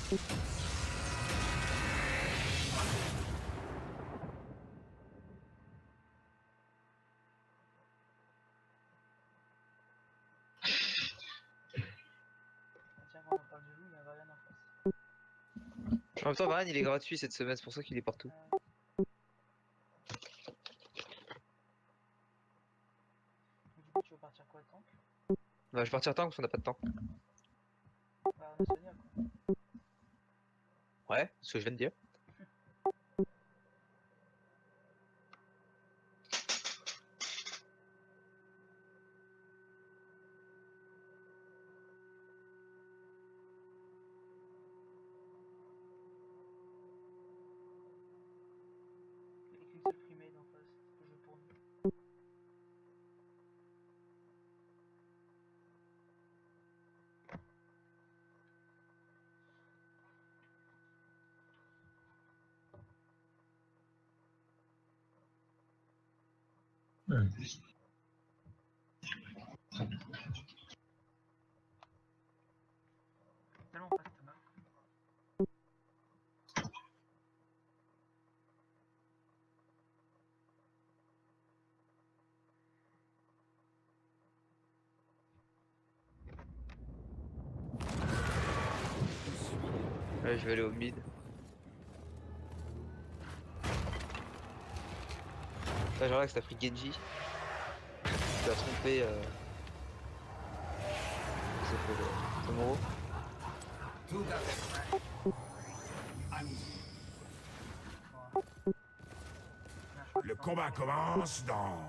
Tiens, quand on parle de loup, il y a Varenne en face. En même temps, Varane il est gratuit cette semaine, c'est pour ça qu'il est partout. Du coup, tu veux partir quoi, tank? Bah, je vais partir tank parce qu'on n'a pas de temps. Bah, on est Sonia, quoi. Ouais, ce que je viens de dire. Il y a qu'une seule primate en face, faut que je tourne. Tellement pas cette map. Ouais, je vais aller au mid. Là, genre là que t'as pris Genji. Tu as trompé. C'est pour Tomoro. Tout à fait. Le combat commence dans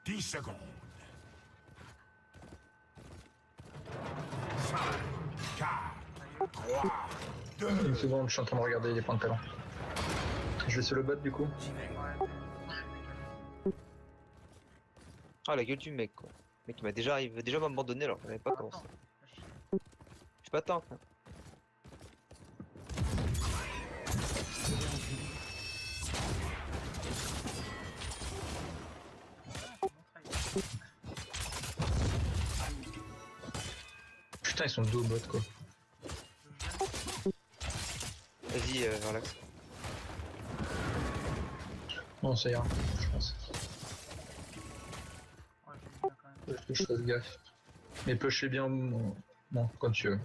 10 secondes. 5, 4, 3, 2... Une seconde, je suis en train de regarder les points de talent. Je vais sur le bot du coup. Ah, la gueule du mec, quoi. Le mec, il m'a déjà m'abandonné alors qu'on n'avait pas commencé. Je suis pas tank. Hein. Putain, ils sont deux au bot quoi. Vas-y, relax. Non, ça ira, je pense. Ouais, j'ai bien quand même. Faut que je fasse gaffe. Mais pushez bien, bon, quand tu veux.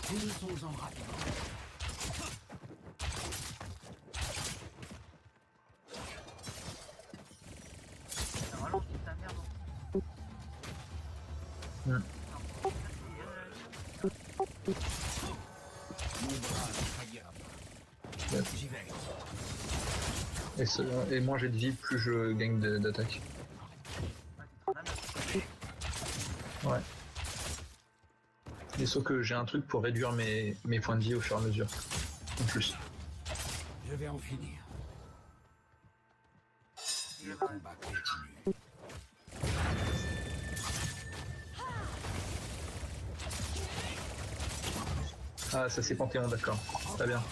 Finissons-en rapidement. Ça rallonge ta merde. Hmm. Mon bras infaillible. Ouais. J'y vais. Et moins j'ai de vie, plus je gagne d'attaque. Ouais. Et sauf que j'ai un truc pour réduire mes points de vie au fur et à mesure. En plus. Je vais en finir. Le combat continue. Ah, ça c'est Panthéon, d'accord. Très bien.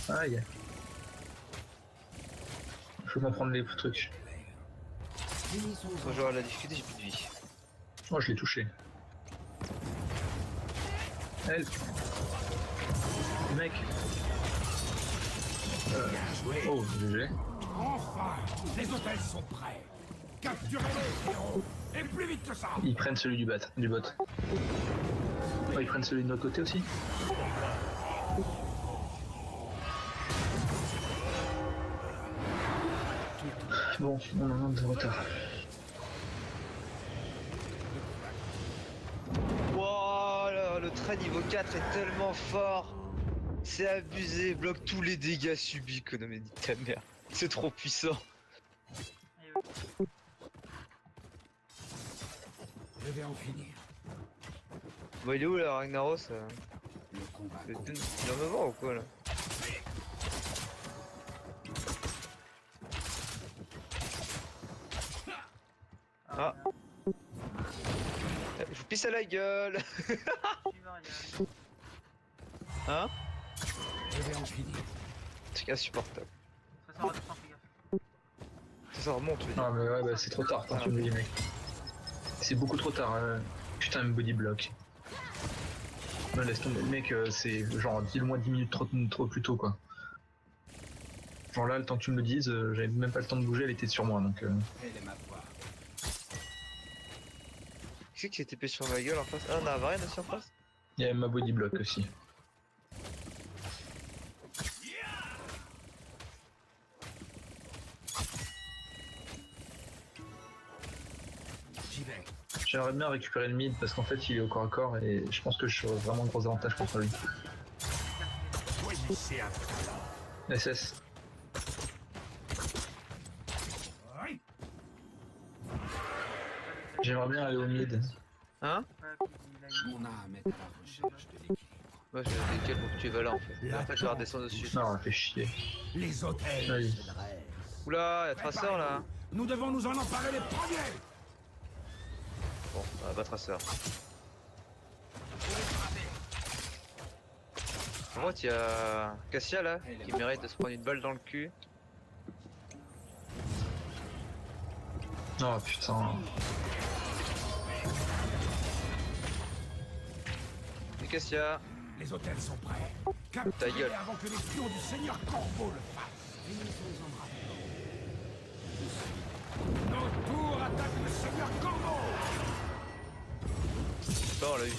Aïe. Je vais comprendre les trucs. Moi, je vais la difficulté, j'ai plus de vie. Oh, je l'ai touché. Help. Mec. Oh, GG. Enfin, les hôtels sont prêts. Capturez-les, héros. Et plus vite que ça. Ils prennent celui du bot. Oh, ils prennent celui de notre côté aussi. Bon, on a un de retard. Wow, le trait niveau 4 est tellement fort. C'est abusé, bloque tous les dégâts subis, Konami, dit ta mère. C'est trop puissant. Je vais en finir. Bon, il est où là, Ragnaros Le combat Il continue. vient me voir ou quoi là? Ah. Je vous pisse à la gueule. Hein? Je vais en finir. C'est insupportable. Ça sort à 200, fais gaffe. ça remonte. Oui. Ah mais ouais, bah, c'est trop tard quand tu me dis mec. C'est beaucoup trop tard. Putain, un body block. Non, laisse tomber, mec, c'est genre dis-le-moi 10 minutes trop plus tôt quoi. Genre là, le temps que tu me le dises, j'avais même pas le temps de bouger, elle était sur moi donc. Qui c'est qui s'est TP sur ma gueule en face? Ah, on a Varenne aussi en face? Il y avait ma body block aussi. J'y vais. J'aimerais bien récupérer le mid parce qu'en fait il est au corps à corps et je pense que je suis vraiment un gros avantage contre lui. Choisissez un talent. SS. Oui. J'aimerais bien aller au mid. Hein? Mon âme est à la recherche de l'équilibre. Moi j'ai lesquels pour que tu vas là en fait. En fait je vais redescendre dessus. Non, on fait chier. Les hôtels Allez. se dressent. Oula, y'a Traceur là. Nous devons nous en emparer les premiers. Bon, bah Traceur. Par contre y'a Cassia là, qui mérite de se prendre une balle dans le cul. Oh putain. Et Cassia. Les hôtels sont prêts. Ta Capturez-les gueule. avant que les pions du Seigneur Corbeau le fassent. Nos tours attaquent le Seigneur Corbeau. Bon, on l'a eu.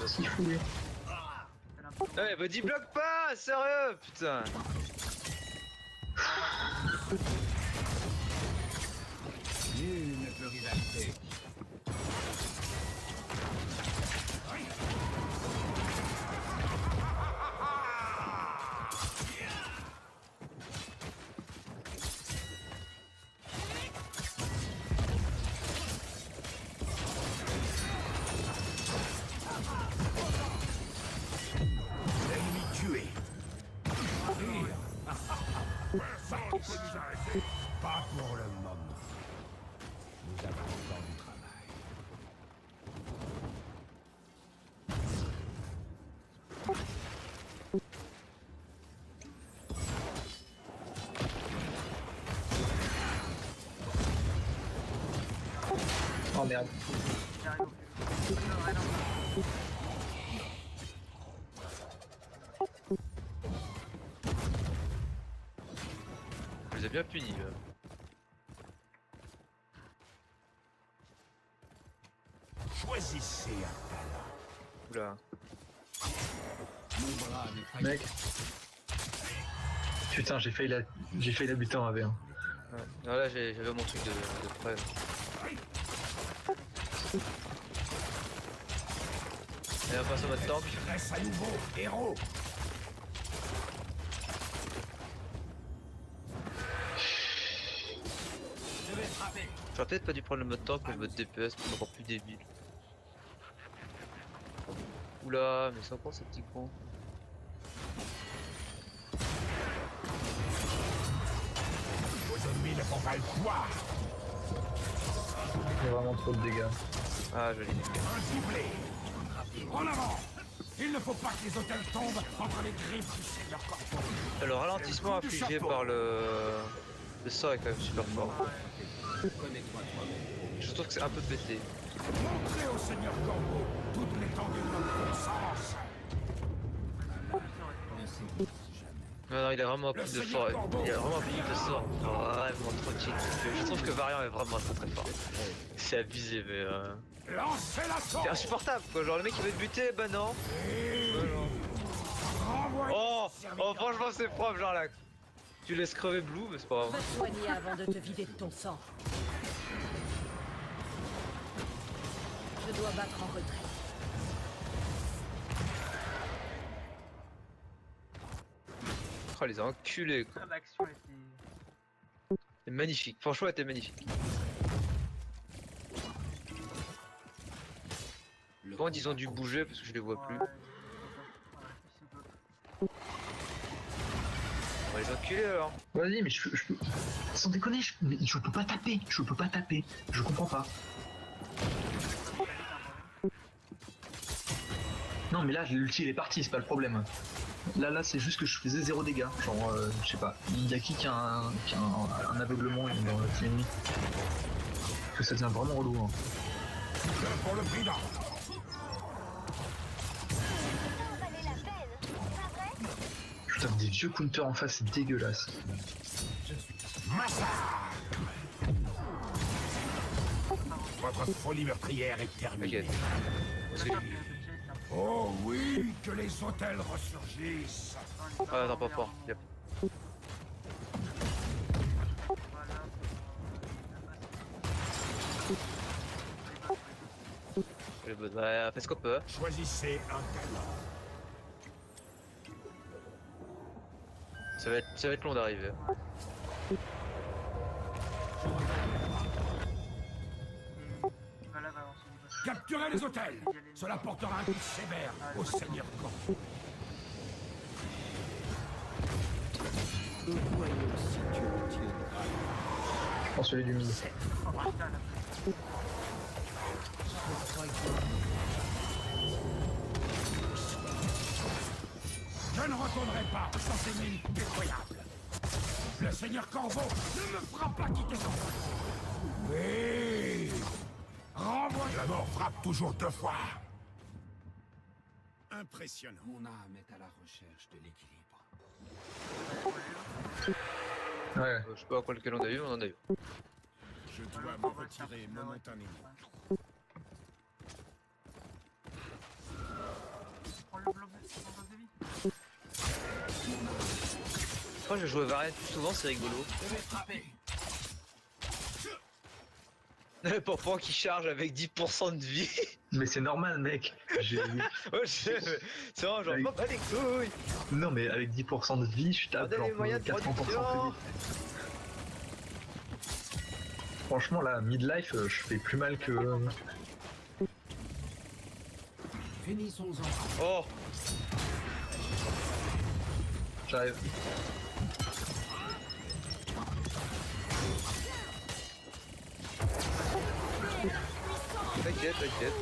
C'est fou lui. Ouais, body block pas, sérieux, putain. Nul ne peut rivaliser. Ennemi tué. Ça, pas pour le moment. Nous avons encore du travail. Oh merde. Je les ai bien punis. Choisissez un talent. Oula. Mon bras n'est pas Mec. Putain, j'ai failli la buter en AV1. Ouais. Non, là j'avais mon truc de près. Et on passe en mode tank. Reste à nouveau, héros. Je vais frapper. J'aurais peut-être pas dû prendre le mode tank mais le mode DPS pour encore plus débile. Oula, mais c'est encore ce petit con. Vos ennemis ne font pas le poids. Il y a vraiment trop de dégâts. Ah, joli. Un doublé. En avant. Il ne faut pas que les hôtels tombent entre les griffes du Seigneur Corbeau. Le ralentissement C'est le coup du infligé chapeau. par le sort est quand même super fort. Connais-toi toi-même. Je trouve que c'est un peu pété. Montrez au Seigneur Corbeau toute l'étendue de notre puissance. Non, non, il a vraiment plus de fort. Il a vraiment plus de sort. Vraiment trop chill. Je trouve que Variant est vraiment très très fort. C'est abusé, mais Lancez l'assaut. c'est insupportable quoi. Genre le mec il veut te buter, bah non. Renvoyez Oh, le serviteur. franchement c'est propre, genre là. Tu laisses crever Blue, mais c'est pas grave. Va te soigner avant de te vider de ton sang. Je dois battre en retraite. Oh, les enculés quoi. Ah, l'action était. C'est magnifique. Franchement, elle était magnifique. Bon, ils ont dû bouger parce que je les vois plus. On va les enculer alors. Vas-y, mais je peux... Sans déconner, je peux pas taper. Je peux pas taper. Je comprends pas. Non mais là l'ulti il est parti, c'est pas le problème. Là c'est juste que je faisais 0 dégâts. Genre je sais pas. Il y a qui a un aveuglement dans le team ennemi. Parce que ça devient vraiment relou. Hein. Que pour le prix d'un. Putain des vieux counters en face, c'est dégueulasse. Massacre. Votre folie meurtrière est terminée. T'inquiète. Oh oui, que les hôtels ressurgissent. Ah non, pas fort. Yep. Bah, fais ce qu'on peut. Choisissez un talent. Ça va être long d'arriver. Capturez les hôtels. Cela portera un coup sévère au Seigneur Corbeau. Je prends celui du milieu. Je ne retournerai pas sans ces mines pitoyables. Le Seigneur Corbeau ne me fera pas quitter son poste. Oui. Renvoie. La mort frappe toujours 2 fois. Impressionnant. Mon âme est à la recherche de l'équilibre. Ouais. Je sais pas quoi lequel on a eu, mais on en a eu. Je dois me retirer momentanément. Prends le bloc de vie. Moi je joue à Varian plus souvent, c'est rigolo. Pour qui charge avec 10% de vie. Mais c'est normal mec. Ouais, c'est vraiment genre, m'en bats les couilles. Non mais avec 10% de vie, je tape Regardez les genre moyens de 400% plus production. vite. Franchement là, midlife, je fais plus mal que... Finissons-en. Oh, J'arrive. t'inquiète.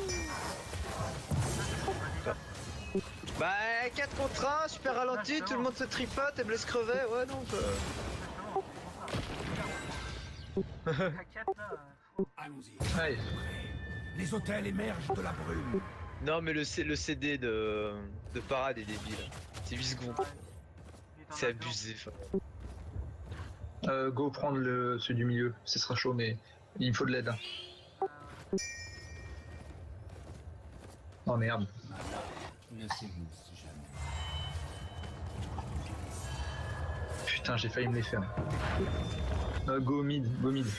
Bah 4 contre 1, super ralenti, tout le monde se tripote et me laisse crever, ouais non T'inquiète là. Allons-y. Allez. Les hôtels émergent de la brume. Non mais le CD de Parade est débile. C'est 8 secondes. C'est abusé. Go prendre celui du milieu, ce sera chaud mais il me faut de l'aide. Oh merde. Ne s'émousse jamais. Putain j'ai failli me les faire. Go mid,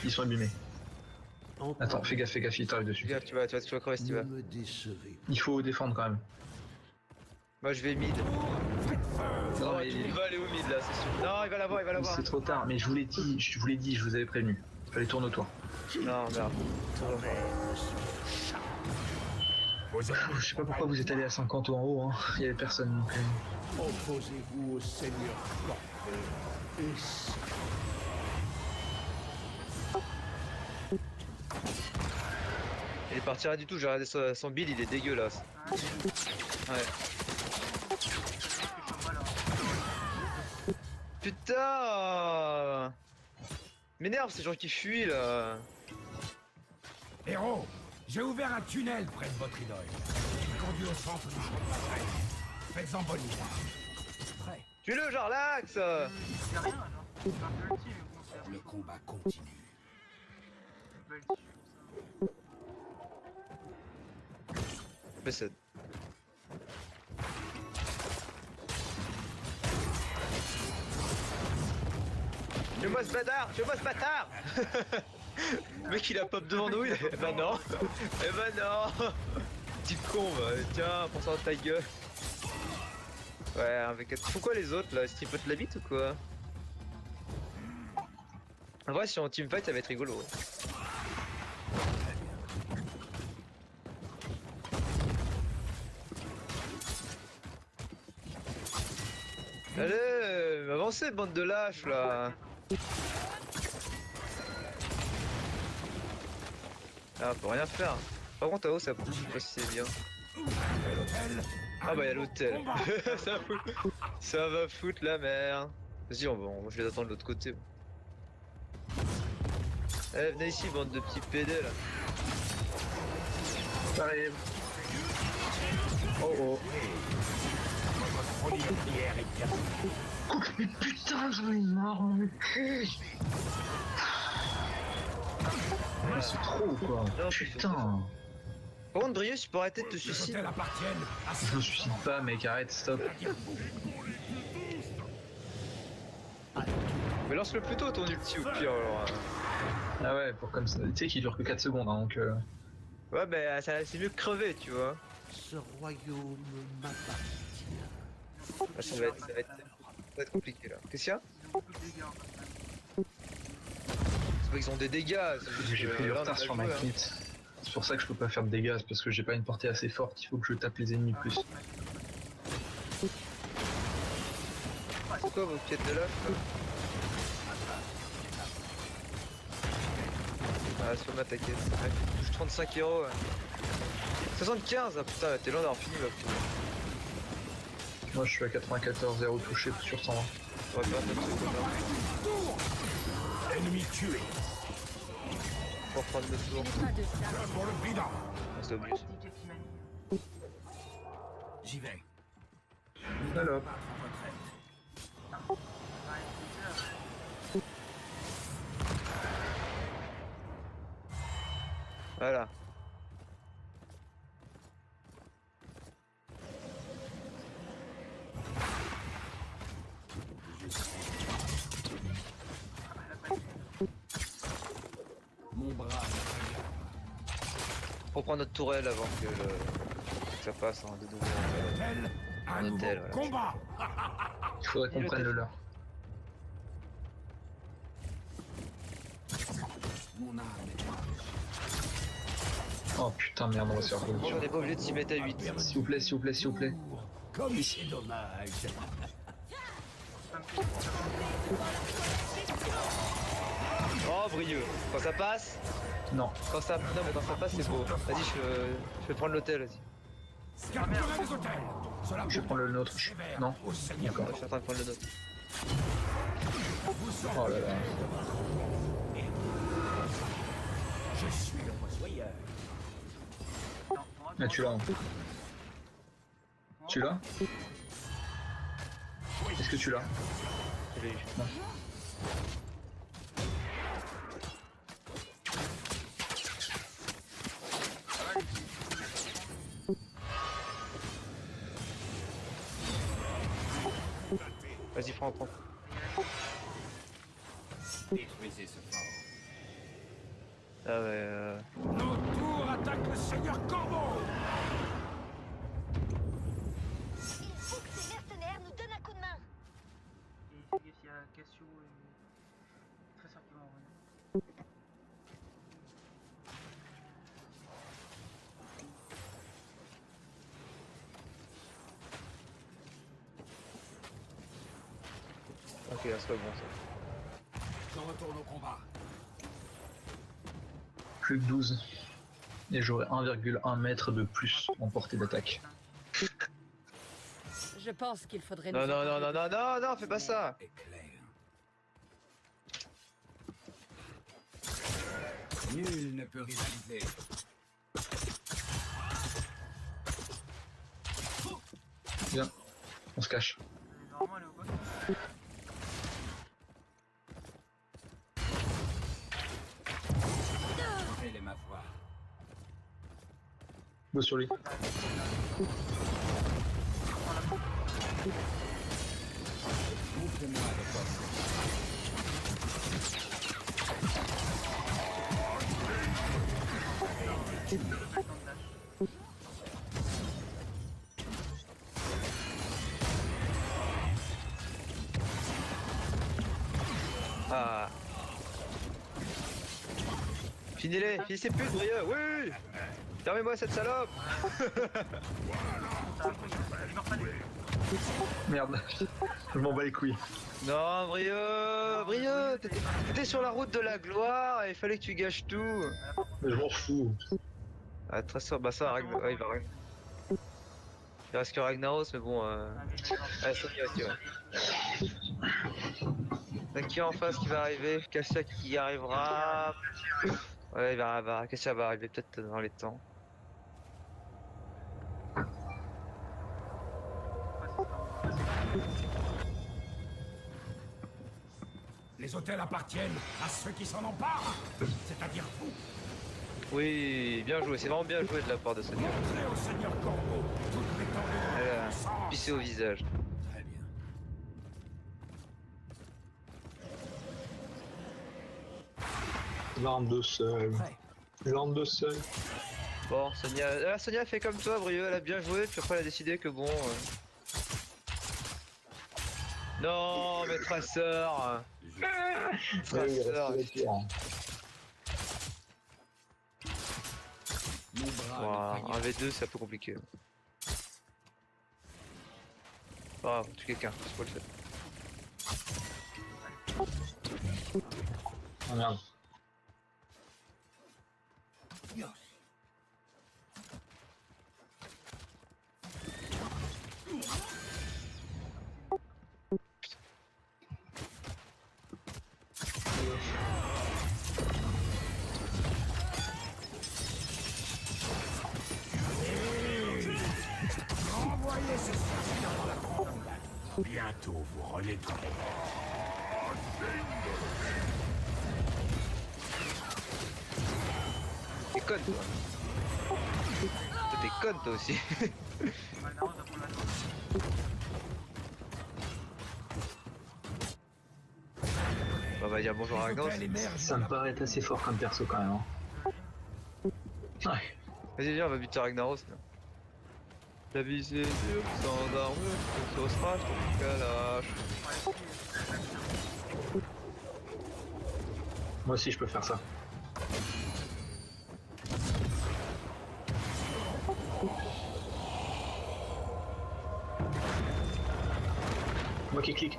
ils sont abîmés. Attends, fais gaffe, il t'arrive dessus. Gaffe, tu vas crever si tu vas. Ne me décevez. Il faut défendre quand même. Moi je vais mid. Non, Oh, mais il va aller au mid là, c'est sûr. Non, il va l'avoir. c'est trop tard, mais je vous l'ai dit, je vous avais prévenu. Fallait tourner autour. Non, merde. Je sais pas pourquoi vous êtes allé à 50 ou en haut, hein. Il y avait personne donc. Opposez-vous au Seigneur Corbeau. Et Il partira du tout, j'ai regardé son build, il est dégueulasse. Ouais. Putain, m'énerve ces gens qui fuient là. Héros, j'ai ouvert un tunnel près de votre idole, qui conduit au centre du champ de bataille. Faites-en bonne usage. Prêt. Tue-le, Jarlax. C'est rien alors. C'est un peu ultime, mais bon, c'est Le combat continue. un peu ultime comme ça. PC. Tue-moi ce bâtard. Le mec il a pop devant nous, eh ben non. Eh ben non. Petit con, bah, tiens, prends ça dans ta gueule. Ouais, avec... Pourquoi les autres là, ils tripotent la bite ou quoi? En vrai, si on teamfight, ça va être rigolo. Ouais. Allez, avancez, bande de lâches là. Ah, on peut rien faire. Par contre, à haut, ça pousse, je sais pas si c'est bien. Et l'hôtel. Ah bah y'a l'hôtel. Combat. Ça va foutre la merde. Vas-y, je vais attendre de l'autre côté. Eh, venez ici, bande de petits PD là. J'arrive. Oh oh. Votre folie de prière est terminée. Mais putain, j'en ai marre, mon cul. Mais c'est trop quoi. Non, Putain. Par contre, Brieux, tu peux arrêter de te Les suicider. hôtels appartiennent à Je me suicide pas, mec, arrête, stop. Mais lance-le plus tôt ton ulti au pire alors. Ah ouais, pour comme ça. Tu sais qu'il dure que 4 secondes, hein, donc. Ouais, bah c'est mieux que crever, tu vois. Ce royaume m'appartient. Ah, ça va être compliqué là. Qu'est-ce qu'il y a? Ils ont beaucoup de dégâts en fait. C'est pas qu'ils ont des dégâts. c'est juste J'ai que, pris du là, on a retard pas sur ma joué, hein. kit. C'est pour ça que je peux pas faire de dégâts, c'est parce que j'ai pas une portée assez forte, il faut que je tape les ennemis plus. C'est quoi vos quêtes de lâche là? Ah, sur ma taquette. Ouais, touche 35 euros. Ouais. 75, ah putain, t'es loin d'avoir fini là. Moi je suis à 94, 0 touché sur 120. On va faire notre truc là. Ennemi tué. Pour prendre le tour. Pas de ça. L'un pour le bidon. Ah, c'est obligé. Petit jet qui m'a mis. J'y vais. Salope. Ouais, Twitter, Voilà. Mon bras. Pour prendre notre tourelle avant que ça passe hein, de nouveau. L'hôtel. Un Un nouveau hôtel, voilà. combat. Il faudrait qu'on prenne le leur. Mon âme est Oh putain, merde, on va se faire Bon, on rouler. est pas obligé de s'y mettre à 8. S'il vous plaît, s'il vous plaît, s'il vous plaît. Comme c'est dommage. Oh, Brieux. Quand ça passe, Non. non, mais quand ça passe, c'est beau. Vas-y, je vais prendre l'hôtel, vas-y. Capturez les hôtels. Cela Je vais prendre le nôtre. Non. au Seigneur. Je suis en train de prendre le nôtre. Vous serez Oh là là. Je suis le fossoyeur. Ah, tu l'as. Hein. Tu l'as? Est-ce que tu l'as? Je l'ai eu. Non. Vas-y, prends. détruisez ce fort. Ah ouais, Nos tours attaquent le Seigneur Corbeau. Il faut que ces mercenaires nous donnent un coup de main. Et fais gaffe, il y a Cassio et. Très sûr qu'ils vont revenir. ok, là, c'est pas bon ça. Je retourne au combat. Plus que 12. Et j'aurai 1,1 mètre de plus en portée d'attaque. Je pense qu'il faudrait Non, nous non, en non, non, parler. non, non, non, fais pas ça. Éclair. Nul ne peut rivaliser. Viens, on se cache. Normalement, elle est au bas. Telle est ma foi. Go sur lui. Montrez-moi de quoi vous Ah. Finis ces putes, Brieux. Oui. Fermez-moi cette salope. Merde. Je m'en bats les couilles. Non, Brieux, t'étais sur la route de la gloire et il fallait que tu gâches tout. Mais je m'en fous. Ah, très sûr, bah ça règle, ouais, il va régler. Il reste que Ragnaros, mais bon. Ah, mais d'accord. Ah, Sonia aussi, ouais. Donc, qui est en face qui va arriver? Cassia qui arrivera. Ouais, Cassia va arriver peut-être dans les temps. Ouais, c'est ça, on va- Les hôtels appartiennent à ceux qui s'en emparent, c'est-à-dire vous. Oui, bien joué, c'est vraiment bien joué de la part de Sonia. Montrez au Seigneur Corbeau toute l'étendue de Elle votre a puissance. pissé au visage. Très bien. L'arme de seul. Prêt. L'arme de seul. Bon, Sonia fait comme toi, Brieux, elle a bien joué, puis après elle a décidé que bon. Non, mais Traceur. Traceur. Mon bras Ouah, ne un V2 c'est un peu compliqué. Ah, tue quelqu'un, c'est pas le fait. Oh merde. Renvoyez ces sorcières dans la trompe. Bientôt vous renaîtrez. T'es conne toi. Toi, t'es conne toi aussi. Ragnaros va prendre la chose. On va dire bonjour à Les Ragnaros. hôtels émergent Ça de me la- paraît assez fort comme perso quand même. Hein. Ouais. Vas-y viens, on va buter Ragnaros là. La vie c'est dur, sans armure, on se sera, je t'en calache. Moi aussi je peux faire ça. Moi qui clique.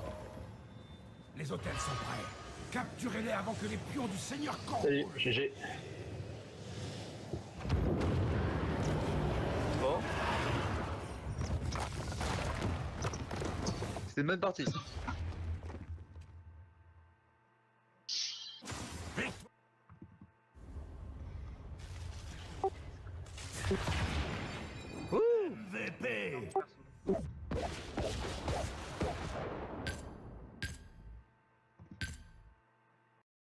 Les hôtels sont prêts. Capturez-les avant que les pions du Seigneur Corbeau. Salut, GG. Bon. C'était une bonne partie.